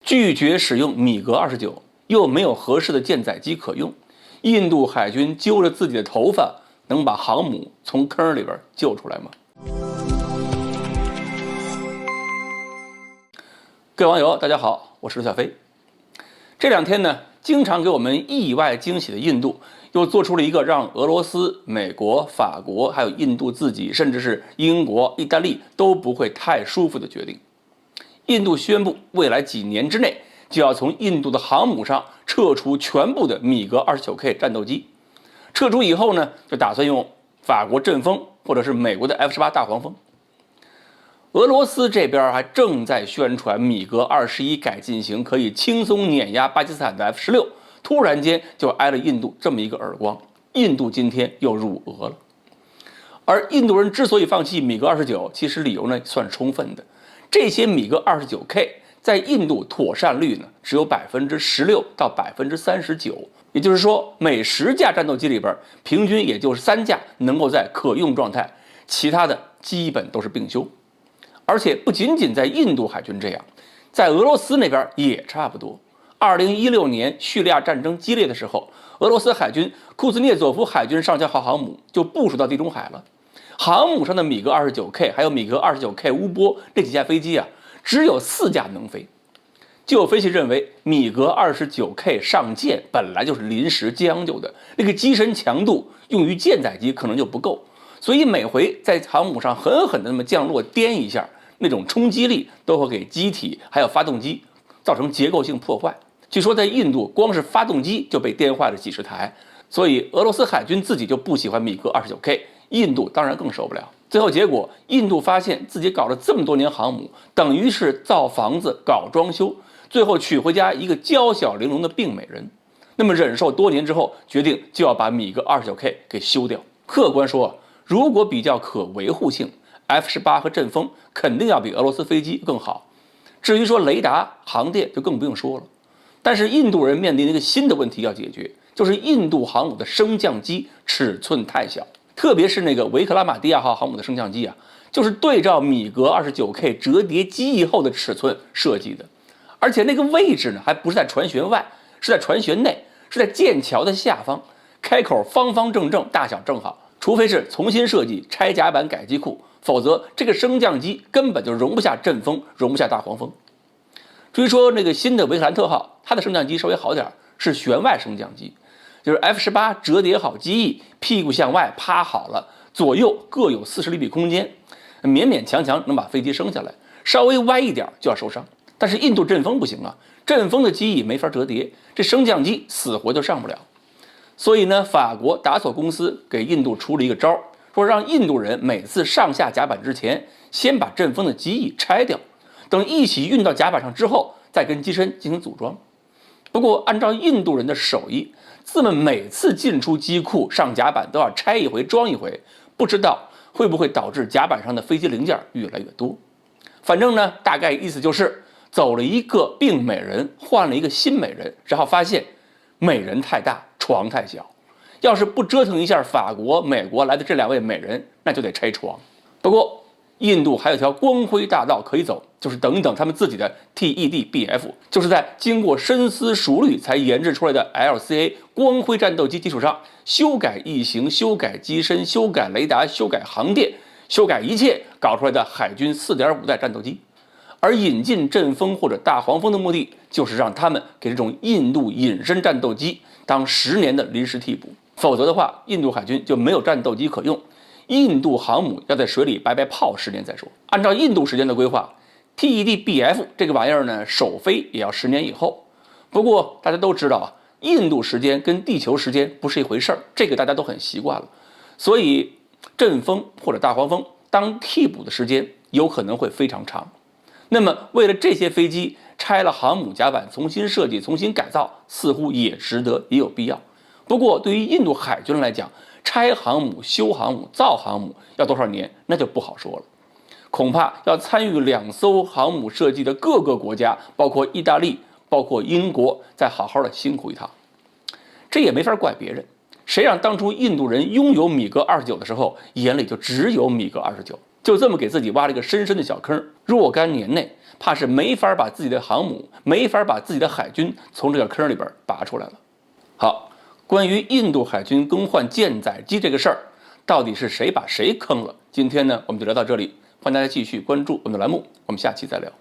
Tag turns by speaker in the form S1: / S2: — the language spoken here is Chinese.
S1: 拒绝使用米格29，又没有合适的舰载机可用，印度海军揪着自己的头发，能把航母从坑里边救出来吗？各位网友，大家好，我是刘小飞。这两天呢，经常给我们意外惊喜的印度，又做出了一个让俄罗斯、美国、法国，还有印度自己，甚至是英国、意大利都不会太舒服的决定。印度宣布，未来几年之内就要从印度的航母上撤出全部的米格29K 战斗机。撤出以后呢，就打算用法国阵风或者是美国的 F-18大黄蜂。俄罗斯这边还正在宣传米格21改进型可以轻松碾压巴基斯坦的 F-16，突然间就挨了印度这么一个耳光，印度今天又辱俄了。而印度人之所以放弃米格29，其实理由呢算充分的。这些米格29K 在印度妥善率呢只有16%到39%，也就是说每10架战斗机里边，平均也就是3架能够在可用状态，其他的基本都是病休。而且不仅仅在印度海军这样，在俄罗斯那边也差不多。2016年叙利亚战争激烈的时候，俄罗斯海军库兹涅佐夫海军上校号航母就部署到地中海了。航母上的米格29K还有米格29K 乌波这几架飞机啊，只有4架能飞。就有分析认为，米格29K 上舰本来就是临时将就的，那个机身强度用于舰载机可能就不够，所以每回在航母上狠狠的那么降落颠一下，那种冲击力都会给机体还有发动机造成结构性破坏。据说在印度，光是发动机就被颠坏了几十台，所以俄罗斯海军自己就不喜欢米格29K， 印度当然更受不了。最后结果，印度发现自己搞了这么多年航母，等于是造房子搞装修，最后娶回家一个娇小玲珑的病美人。那么忍受多年之后，决定就要把米格29K给修掉。客观说，如果比较可维护性，F-18和阵风肯定要比俄罗斯飞机更好。至于说雷达、航电就更不用说了。但是印度人面临一个新的问题要解决，就是印度航母的升降机尺寸太小，特别是那个维克拉玛蒂亚号航母的升降机啊，就是对照米格29K 折叠机翼后的尺寸设计的，而且那个位置呢，还不是在船舷外，是在船舷内，是在舰桥的下方，开口方方正正，大小正好。除非是重新设计拆甲板改机库，否则这个升降机根本就容不下阵风，容不下大黄蜂。至于说那个新的维克兰特号，它的升降机稍微好点，是舷外升降机，就是 F-18折叠好机翼，屁股向外趴好了，左右各有40厘米空间，勉勉强强能把飞机升下来，稍微歪一点就要受伤。但是印度阵风不行啊，阵风的机翼没法折叠，这升降机死活就上不了。所以呢，法国达索公司给印度出了一个招，说让印度人每次上下甲板之前，先把阵风的机翼拆掉，等一起运到甲板上之后，再跟机身进行组装。不过按照印度人的手艺，这么每次进出机库上甲板都要拆一回装一回，不知道会不会导致甲板上的飞机零件越来越多。反正呢，大概意思就是走了一个病美人，换了一个新美人，然后发现美人太大，床太小，要是不折腾一下法国、美国来的这2位美人，那就得拆床。不过印度还有条光辉大道可以走，就是等等他们自己的 TEDBF， 就是在经过深思熟虑才研制出来的 LCA 光辉战斗机基础上，修改翼型、修改机身、修改雷达、修改航电、修改一切，搞出来的海军4.5代战斗机。而引进阵风或者大黄蜂的目的，就是让他们给这种印度隐身战斗机当10年的临时替补，否则的话，印度海军就没有战斗机可用，印度航母要在水里白白泡10年再说。按照印度时间的规划， TEDBF 这个玩意儿呢，首飞也要10年以后。不过大家都知道啊，印度时间跟地球时间不是一回事儿，这个大家都很习惯了。所以阵风或者大黄蜂当替补的时间有可能会非常长。那么为了这些飞机，拆了航母甲板，重新设计、重新改造，似乎也值得，也有必要。不过对于印度海军来讲，拆航母、修航母、造航母要多少年，那就不好说了。恐怕要参与2艘航母设计的各个国家，包括意大利、包括英国，再好好的辛苦一趟。这也没法怪别人，谁让当初印度人拥有米格29的时候，眼里就只有米格29，就这么给自己挖了一个深深的小坑，若干年内怕是没法把自己的航母、没法把自己的海军从这个坑里边拔出来了。好，关于印度海军更换舰载机这个事儿，到底是谁把谁坑了？今天呢，我们就聊到这里，欢迎大家继续关注我们的栏目，我们下期再聊。